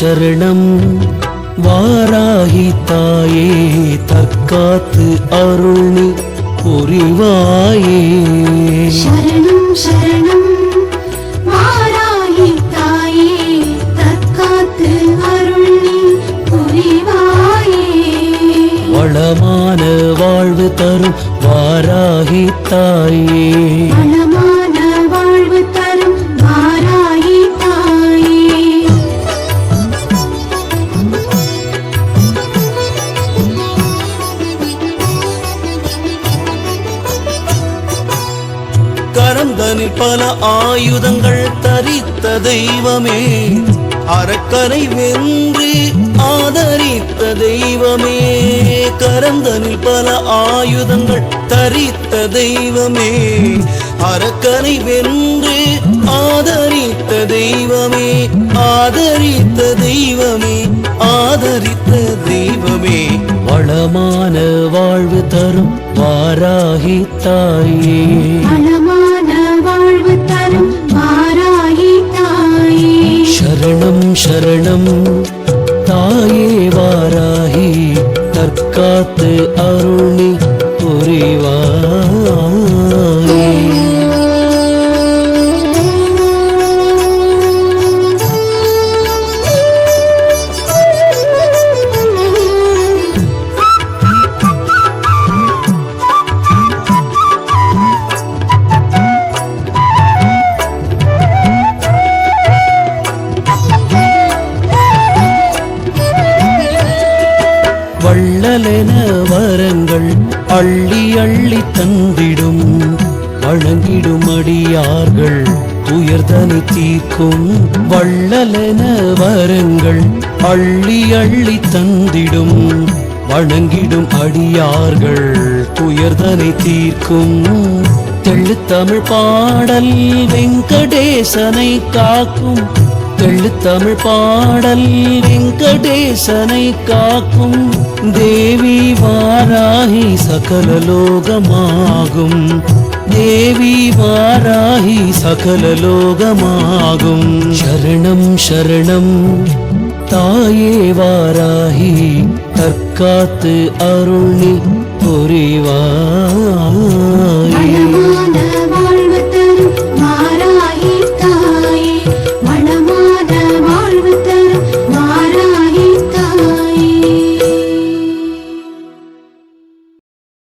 சரணம் வாராகி தாயே தற்காத்து அருள்நி புரிவாயே. சரணம் சரணம் வாராகி தாயே தற்காத்து அருள்நி புரிவாயே. வளமான வாழ்வு தரும் வாராகி தாயே, வளமான வாழ்வு தரும் வாராகி தாயே. கரந்தனில் பல ஆயுதங்கள் தரித்த தெய்வமே, அரக்கனை வென்று ஆதரித்த தெய்வமே. கரந்தனில் பல ஆயுதங்கள் தரித்த தெய்வமே, அரக்கனை வென்று ஆதரித்த தெய்வமே. ஆதரித்த தெய்வமே, ஆதரித்த தெய்வமே. வளமான வாழ்வு தரும் வாராகி தாயே, வளமான வாழ்வு தரும் வாராகி தாயே. சரணம் சரணம் தாயே வாராகி தற்காத்து அருள்நி புரிவாயே. வள்ளலென வரங்கள் அள்ளி அள்ளி தந்திடும் வணங்கிடும் அடியார்கள் துயர்தனை தீர்க்கும். வள்ளலென வரங்கள் அள்ளி அள்ளி தந்திடும் வணங்கிடும் அடியார்கள் துயர்தனை தீர்க்கும். தெள்ளுத்தமிழ் பாடல் வெங்கடேசனை காக்கும், தெள்ளுத்தமிழ் பாடல் வெங்கடேசனை காக்கும். தேவி வாராகி சகல லோகமாகும், தேவி வாராகி சகல லோகமாகும். சரணம் சரணம் தாயே வாராகி தற்காத்து அருள்நி புரிவாயே.